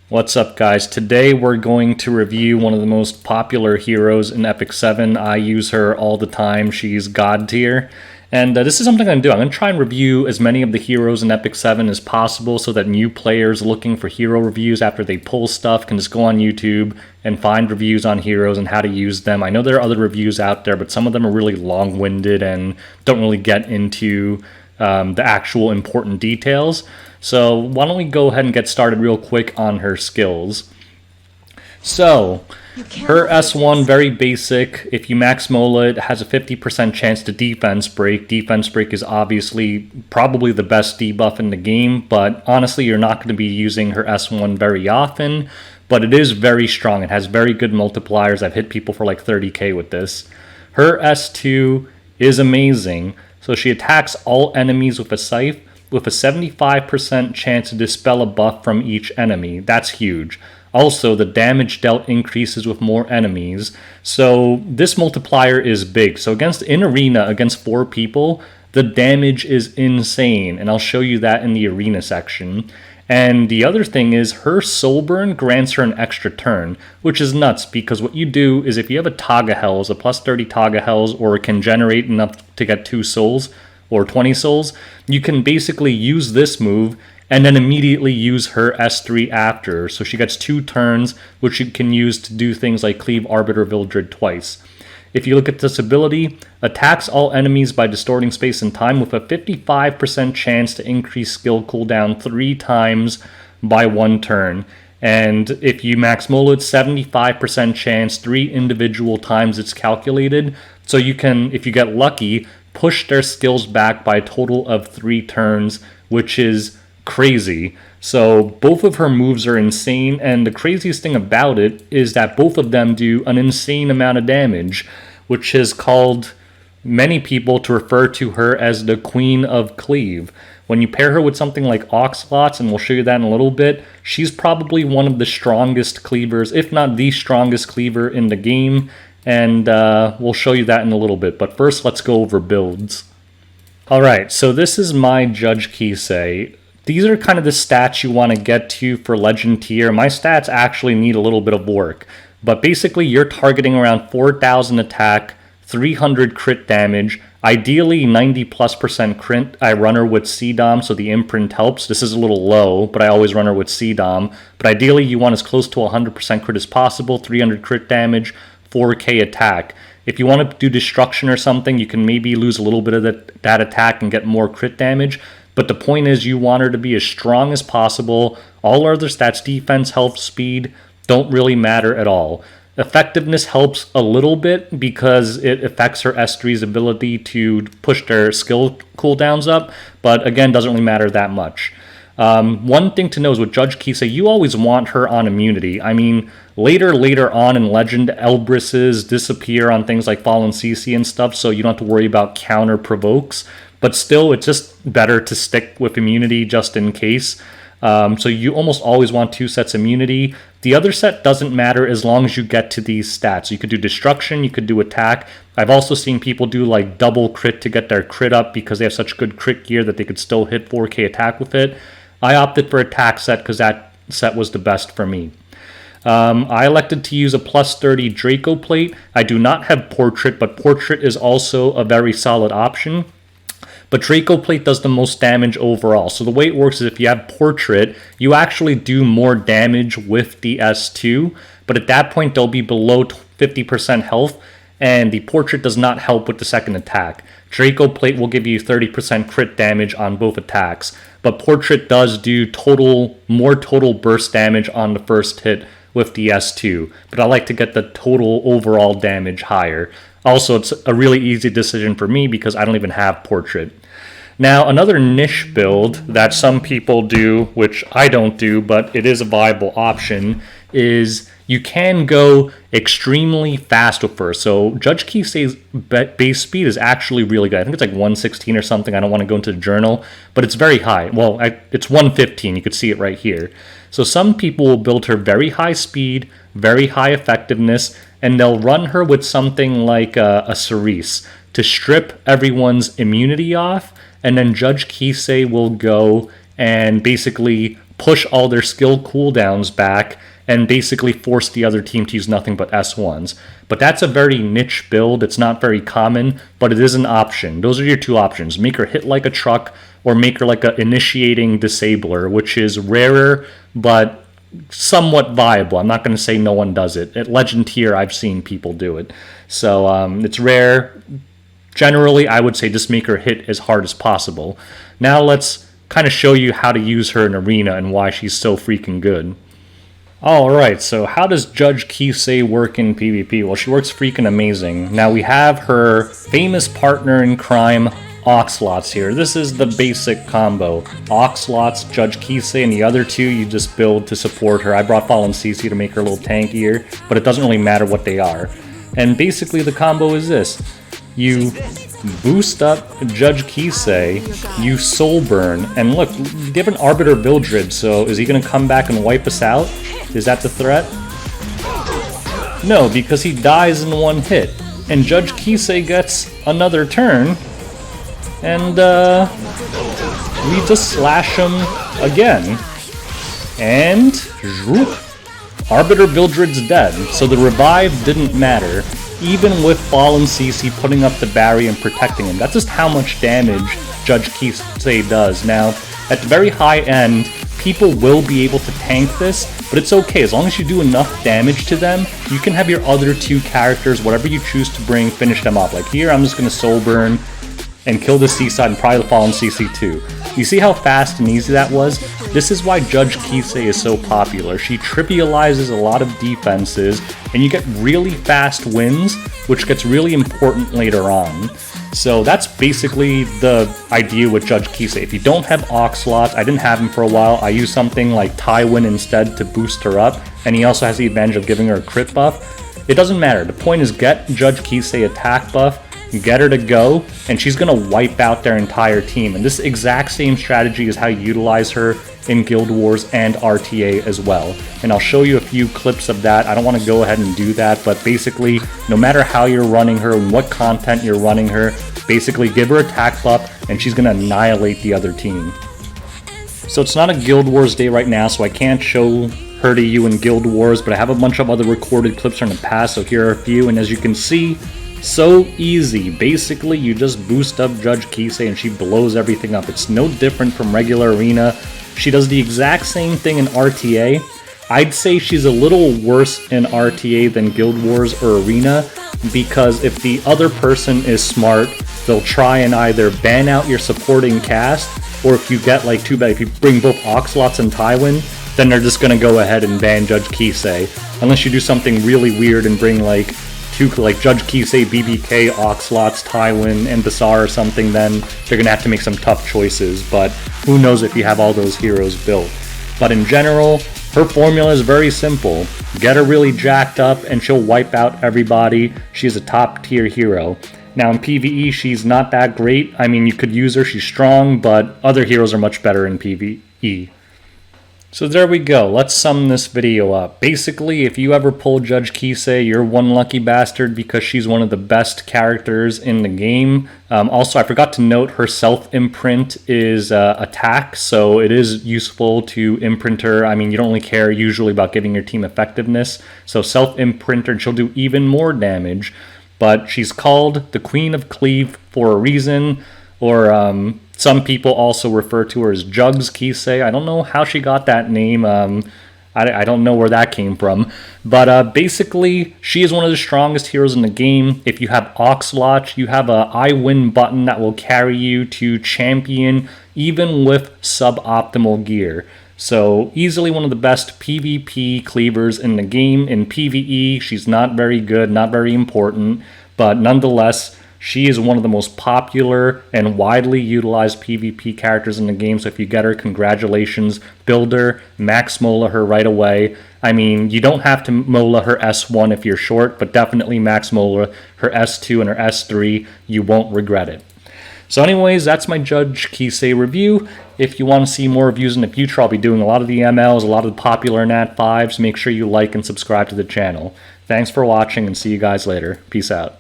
What's up, guys? Today we're going to review one of the most popular heroes in Epic 7. I use her all the time. She's god tier. And this is something I'm going to do. I'm going to try and review as many of the heroes in Epic 7 as possible so that new players looking for hero reviews after they pull stuff can just go on YouTube and find reviews on heroes and how to use them. I know there are other reviews out there, but some of them are really long-winded and don't really get into the actual important details. So why don't we go ahead and get started real quick on her skills. So her S1, very basic. If you max Mola, it has a 50% chance to defense break. Defense break is obviously probably the best debuff in the game, but honestly you're not going to be using her S1 very often, but it is very strong. It has very good multipliers. I've hit people for like 30k with this. Her S2 is amazing. So she attacks all enemies with a scythe with a 75% chance to dispel a buff from each enemy. That's huge. Also, the damage dealt increases with more enemies. So this multiplier is big. So in arena, against 4 people, the damage is insane. And I'll show you that in the arena section. And the other thing is her soul burn grants her an extra turn, which is nuts because what you do is if you have a Taga Hells, a plus 30 Taga Hells, or it can generate enough to get 2 souls or 20 souls, you can basically use this move and then immediately use her S3 after. So she gets 2 turns, which you can use to do things like Cleave Arbiter Vildred twice. If you look at this ability, attacks all enemies by distorting space and time with a 55% chance to increase skill cooldown 3 times by 1 turn. And if you max Mola, it's 75% chance 3 individual times it's calculated. So you can, if you get lucky, push their skills back by a total of 3 turns, which is crazy. So both of her moves are insane, and the craziest thing about it is that both of them do an insane amount of damage, which has called many people to refer to her as the Queen of Cleave. When you pair her with something like Oxalots, and we'll show you that in a little bit, she's probably one of the strongest cleavers, if not the strongest cleaver in the game, and we'll show you that in a little bit. But first, let's go over builds. Alright, so this is my Judge Kise. These are kind of the stats you want to get to for Legend tier. My stats actually need a little bit of work, but basically you're targeting around 4,000 attack, 300 crit damage, ideally 90+% crit. I run her with CDOM, so the imprint helps. This is a little low, but I always run her with CDOM. But ideally you want as close to 100% crit as possible, 300 crit damage, 4k attack. If you want to do destruction or something, you can maybe lose a little bit of that attack and get more crit damage. But the point is you want her to be as strong as possible. All other stats, defense, health, speed, don't really matter at all. Effectiveness helps a little bit because it affects her S3's ability to push their skill cooldowns up, but again, doesn't really matter that much. One thing to know is with Judge Kise, you always want her on immunity. I mean, later on in Legend, Elbrises disappear on things like Fallen CC and stuff, so you don't have to worry about counter provokes. But still, it's just better to stick with immunity just in case. So you almost always want 2 sets immunity. The other set doesn't matter as long as you get to these stats. You could do destruction, you could do attack. I've also seen people do like double crit to get their crit up because they have such good crit gear that they could still hit 4k attack with it. I opted for attack set because that set was the best for me. I elected to use a plus 30 Draco plate. I do not have portrait, but portrait is also a very solid option. But Draco plate does the most damage overall. So the way it works is if you have portrait, you actually do more damage with the S2, but at that point they'll be below 50% health, and the portrait does not help with the second attack. Draco plate will give you 30% crit damage on both attacks, but portrait does do more total burst damage on the first hit with the S2, but I like to get the total overall damage higher. Also, it's a really easy decision for me because I don't even have portrait. Now, another niche build that some people do, which I don't do, but it is a viable option, is you can go extremely fast with her. So Judge Kise's base speed is actually really good. I think it's like 116 or something. I don't want to go into the journal, but it's very high. Well, it's 115. You could see it right here. So some people will build her very high speed, very high effectiveness, and they'll run her with something like a Cerise to strip everyone's immunity off, and then Judge Kise will go and basically push all their skill cooldowns back, and basically force the other team to use nothing but S1s. But that's a very niche build. It's not very common, but it is an option. Those are your two options. Make her hit like a truck, or make her like an initiating disabler, which is rarer, but somewhat viable. I'm not going to say no one does it. At Legend tier, I've seen people do it. So it's rare. Generally, I would say just make her hit as hard as possible. Now let's kind of show you how to use her in Arena and why she's so freaking good. Alright, so how does Judge Kise work in PvP? Well, she works freaking amazing. Now we have her famous partner in crime, Oxlots here. This is the basic combo. Oxlots, Judge Kise, and the other two you just build to support her. I brought Fallen CC to make her a little tankier, but it doesn't really matter what they are. And basically the combo is this. You boost up Judge Kise, you soul burn, and look, you have an Arbiter Vildred, so is he going to come back and wipe us out? Is that the threat? No, because he dies in one hit, and Judge Kise gets another turn, and we just slash him again, and zoop, Arbiter Vildred's dead, so the revive didn't matter. Even with Fallen CC putting up the barrier and protecting him. That's just how much damage Judge Kise does. Now, at the very high end, people will be able to tank this, but it's okay. As long as you do enough damage to them, you can have your other two characters, whatever you choose to bring, finish them off. Like here, I'm just going to soul burn and kill the Seaside and probably the Fallen CC too. You see how fast and easy that was? This is why Judge Kise is so popular. She trivializes a lot of defenses, and you get really fast wins, which gets really important later on. So that's basically the idea with Judge Kise. If you don't have Oxlots, I didn't have him for a while, I use something like Tywin instead to boost her up, and he also has the advantage of giving her a crit buff. It doesn't matter. The point is get Judge Kise attack buff, get her to go, and she's going to wipe out their entire team. And this exact same strategy is how you utilize her in Guild Wars and RTA as well. And I'll show you a few clips of that. I don't want to go ahead and do that, but basically, no matter how you're running her and what content you're running her, basically give her attack buff, and she's going to annihilate the other team. So it's not a Guild Wars day right now, so I can't show her to you in Guild Wars, but I have a bunch of other recorded clips from the past, so here are a few, and as you can see, so easy. Basically, you just boost up Judge Kise and she blows everything up. It's no different from regular Arena. She does the exact same thing in RTA. I'd say she's a little worse in RTA than Guild Wars or Arena, because if the other person is smart, they'll try and either ban out your supporting cast, or if you get like too bad, if you bring both Oxlots and Tywin, then they're just gonna go ahead and ban Judge Kise. Unless you do something really weird and bring like Judge Kise, BBK, Oxlots, Tywin, and Basar or something, then they're going to have to make some tough choices, but who knows if you have all those heroes built. But in general, her formula is very simple. Get her really jacked up and she'll wipe out everybody. She's a top tier hero. Now in PvE, she's not that great. I mean, you could use her, she's strong, but other heroes are much better in PvE. So there we go, let's sum this video up. Basically, if you ever pull Judge Kise, you're one lucky bastard because she's one of the best characters in the game. Also, I forgot to note her self-imprint is attack, so it is useful to imprint her. I mean, you don't really care usually about giving your team effectiveness, so self-imprint her and she'll do even more damage. But she's called the Queen of Cleave for a reason, or some people also refer to her as Jugs Kise. I don't know how she got that name. I don't know where that came from. But basically, she is one of the strongest heroes in the game. If you have Oxlot, you have a I win button that will carry you to champion, even with suboptimal gear. So easily one of the best PvP cleavers in the game. In PvE, she's not very good, not very important, but nonetheless, she is one of the most popular and widely utilized PvP characters in the game, so if you get her, congratulations. Build her, max mola her right away. I mean, you don't have to mola her S1 if you're short, but definitely max mola her S2 and her S3. You won't regret it. So anyways, that's my Judge Kise review. If you want to see more reviews in the future, I'll be doing a lot of the MLs, a lot of the popular Nat 5s. Make sure you like and subscribe to the channel. Thanks for watching, and see you guys later. Peace out.